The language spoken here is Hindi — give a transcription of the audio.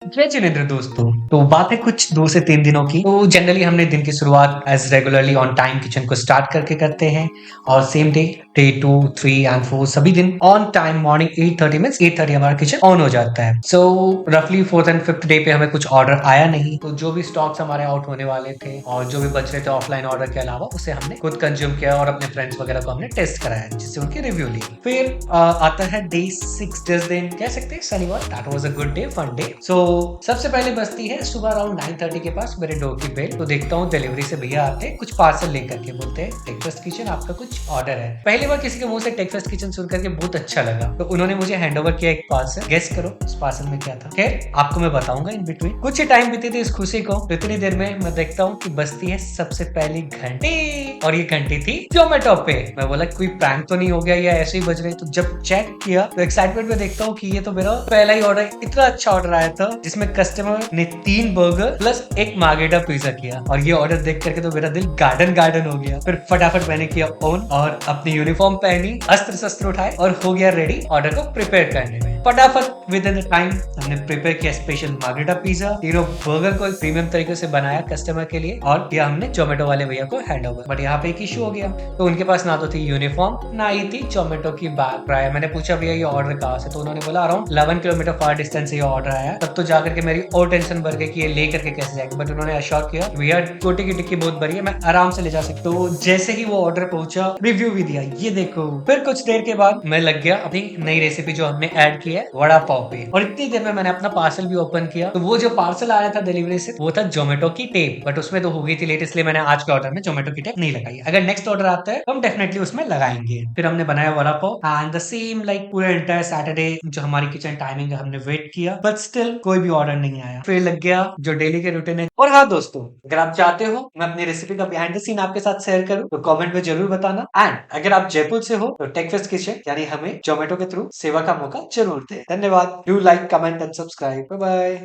जय जिनेंद्र दोस्तों। तो बात है कुछ 2 से 3 दिनों की। तो जनरली हमने दिन की शुरुआत as regularly on time kitchen को स्टार्ट करके करते हैं और सेम डे 2, 3 एंड 4 सभी दिन ऑन टाइम मॉर्निंग 8:30 मीन्स 8:30 हमारा किचन ऑन हो जाता है। सो रफली 4th एंड 5th डे पे हमें कुछ ऑर्डर आया नहीं, तो जो भी स्टॉक्स हमारे आउट होने वाले थे और जो भी बच रहे थे ऑफलाइन ऑर्डर के अलावा, उसे हमने खुद कंज्यूम किया और अपने फ्रेंड्स वगैरह को हमने टेस्ट कराया, जिससे उनकी रिव्यू ली। फिर आता है डे 6, जिस दिन कह सकते हैं शनिवार। That was a good day, fun day. So सबसे पहले बजती है सुबह अराउंड 9:30 के पास मेरे डोर की बेल। तो देखता हूँ डिलीवरी से भैया आते हैं कुछ पार्सल लेकर के, बोलते हैं टेक्फेस्ट किचन आपका कुछ ऑर्डर है। पहली बार किसी के मुंह से टेक्फेस्ट किचन सुन करके बहुत अच्छा लगा, तो उन्होंने मुझे हैंड ओवर किया एक पार्सल। गेस करो उस पार्सल में क्या था। खैर आपको मैं बताऊंगा इन बिटवीन। कुछ ही टाइम बीती थी इस खुशी को, तो इतनी देर में मैं देखता हूँ कि बजती है सबसे पहली घंटी, और ये घंटी थी जोमेटो पे। मैं बोला कोई प्रैंक तो नहीं हो गया या ऐसे ही बज रहे। तो जब चेक किया तो एक्साइटमेंट में देखता हूँ कि ये तो मेरा पहला ही ऑर्डर, इतना अच्छा ऑर्डर आया था जिसमें कस्टमर ने 3 बर्गर प्लस एक मार्गेटा पिज्जा किया। और ये ऑर्डर देख करके तो मेरा दिल गार्डन गार्डन हो गया। फिर फटाफट मैंने किया ऑन और अपनी यूनिफॉर्म पहनी, अस्त्र शस्त्र उठाए और हो गया रेडी ऑर्डर को प्रिपेयर करने में। फटाफट विद इन टाइम हमने प्रिपेयर किया स्पेशल मार्गेटा पिज्जा, तीनों बर्गर को प्रीमियम तरीके से बनाया कस्टमर के लिए और किया हमने जोमेटो वाले भैया को हैंड ओवर। बट यहाँ पे एक इशू हो गया, तो उनके पास ना तो थी यूनिफॉर्म ना ही थी जोमेटो की बैग प्राय। मैंने पूछा भैया ये ऑर्डर कहाँ से, तो उन्होंने बोला अराउंड 11 किलोमीटर फार डिस्टेंस से ये ऑर्डर आया। तब तो जाकर के मेरी और टेंशन बढ़ गई कि ये ले करके कैसे जाएंगे। बट उन्होंने अश्योर किया भैया कोटी की टिक्की बहुत बड़ी है, मैं आराम से ले जा सकता हूँ। तो जैसे ही वो ऑर्डर पहुंचा रिव्यू भी दिया, ये देखो। फिर कुछ देर के बाद मैं लग गया अपनी नई रेसिपी जो हमने ऐड की है वड़ा पाव पे, और इतनी देर में मैंने अपना पार्सल भी ओपन किया। तो वो जो पार्सल आया था डिलीवरी से वो था जोमेटो की टेप, बट उसमें तो हो गई थी लेट, इसलिए मैंने आज के ऑर्डर में जोमेटो की टेप नहीं लगाई। अगर नेक्स्ट ऑर्डर आता है तो हम डेफिनेटली उसमें लगाएंगे। फिर हमने बनाया vada pav and the same like पूरा एंटायर सैटरडे जो हमारी किचन टाइमिंग है हमने वेट किया, बट स्टिल कोई भी ऑर्डर नहीं आया। फिर लग गया जो डेली के रूटीन है। और हाँ दोस्तों, अगर आप चाहते हो मैं अपनी रेसिपी का बिहाइंड द सीन आपके साथ शेयर करूं तो कमेंट में जरूर बताना। एंड अगर आप जयपुर से हो तो टेकफेस्ट किचन यानी हमें जोमेटो के थ्रू सेवा का मौका जरूर दे। धन्यवाद। Do like, comment and subscribe. Bye bye.